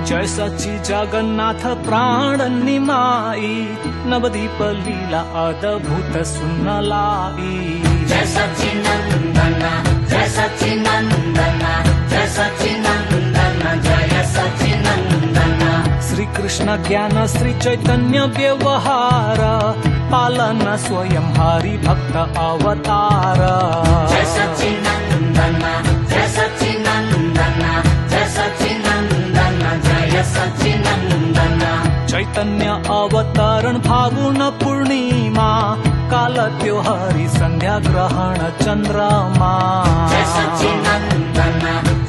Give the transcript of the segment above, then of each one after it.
जय सच्ची जगन्नाथ प्राण निमाई, नवदीप लीला अद्भुत सुनलाई। जय सच्चिनंदन जय सच्चिनंदन जय सच्चिनंदन जय सच्चिनंदन। श्री कृष्ण ज्ञान श्री चैतन्य व्यवहार, पालन स्वयं हरि भक्त अवतार। जय सच्चिनंदन जय सच्चिनंदन जय सच्चिनंदन जय सच्चिनंदन। चैतन्य अवतरण फागुन पूर्णिमा, काल त्योहारी संध्या ग्रहण चंद्रमा। जय सच्चिनंदन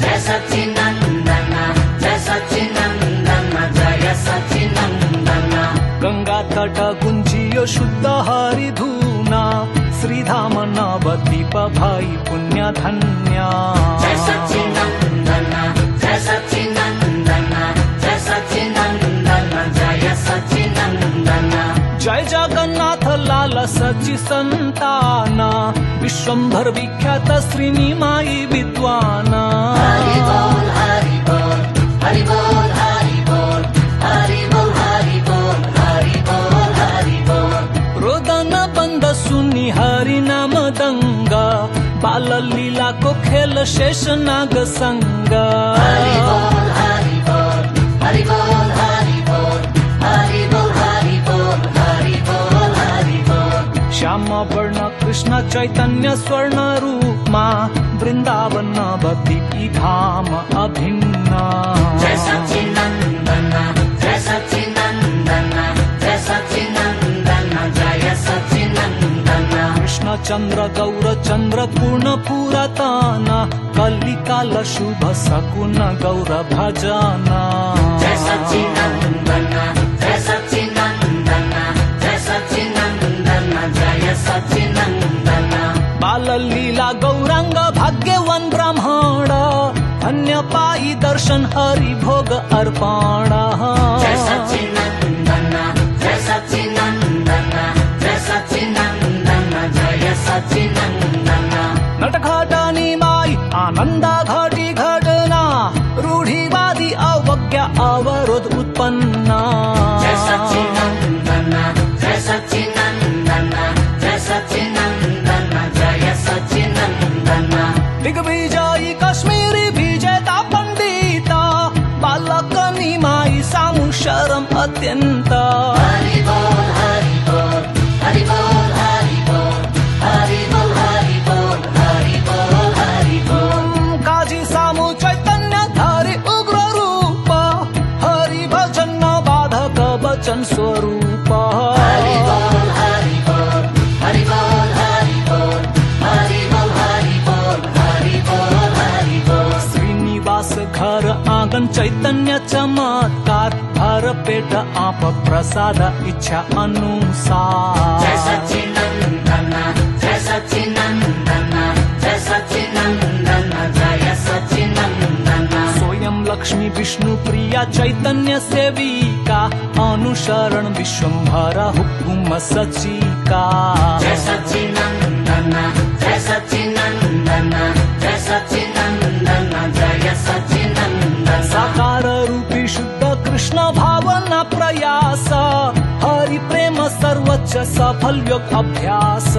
जय सच्चिनंदन जय सच्चिनंदन जय सच्चिनंदन। गंगा तट गुंजियो शुद्ध हरि धूना, श्रीधाम नवदीप भाई पुण्य धन्य। जय सच्चिनंदन जय सच्चिनंदन जय सच्चिनंदन जय सच्चिनंदन। जय जगन्नाथ लाल सच्ची संतान, विश्वंभर विख्यात श्रीनिमाई विद्वान। हरि बोल हरि बोल हरि बोल हरि बोल हरि बोल हरि बोल हरि बोल हरि बोल। रोदन बंद सुनी हरि नाम दंग, बाल लीला को खेल शेष नाग संग। हरि बोल हरि बोल हरि बोल हरि बोल हरि बोल हरि बोल हरि बोल हरि बोल। श्याम वर्ण कृष्ण चैतन्य स्वर्ण रूपमा, वृंदावन नवदीपी धाम अभिन्न। जय सच्चिनंदन जय सच्चिनंदन जय सच्चिनंदन जय सच्चिनंदन। कृष्ण चंद्र गौर चंद्र पूर्ण पुरातन, कलिकाल शुभ सकुन गौर भजन। जय सच्चिनंदन जय सच्चिनंदन जय सच्चिनंदन जय सच्चिनंदन। बाल लीला गौरांग भाग्यवान ब्राह्मण, धन्य पाई दर्शन हरि भोग अर्पण। जय सच्चिनंदन जय सच्चिनंदन जय सच्चिनंदन जय सच्चिनंदन। नटघट निमाई आनंद घटी घटना, रूढ़िवादी अवज्ञा अवरोध उत्पन्न। जय सच्चिनंदन जय सच्चिनंदन जय सच्चिनंदन जय सच्चिनंदन। दिग्विजयी कश्मीरी विजेता पंडिता, बालक निमाई सामु शरम अत्यंत। हरि बोल हरि बोल हरि बोल हरि बोल हरि बोल हरि बोल हरि बोल हरि बोल। काजी सामु चैतन्य धारी उग्र रूप, हरि भजन बाधक वचन स्वरूप। हरि बोल हरि बोल हरि बोल हरि बोल हरि बोल हरि बोल हरि बोल हरि बोल। श्रीनिवास घर आंगन चैतन्य चमत्कार, भर पेट आप प्रसाद इच्छा अनुसार। जय सच्चिनंदन जय सच्चिनंदन जय सच्चिनंदन जय सच्चिनंदन। स्वयं लक्ष्मी विष्णु प्रिया चैतन्य सेविका, अनुसरण विश्वंभर हुकुम सचिका। जय सच्चिनंदन जय सच्चिनंदन जय सच्चिनंदन जय सच्चिनंदन। साकार रूपी शुद्ध कृष्ण भावना प्रयास, हरि प्रेम सर्वोच्च सफल योग अभ्यास।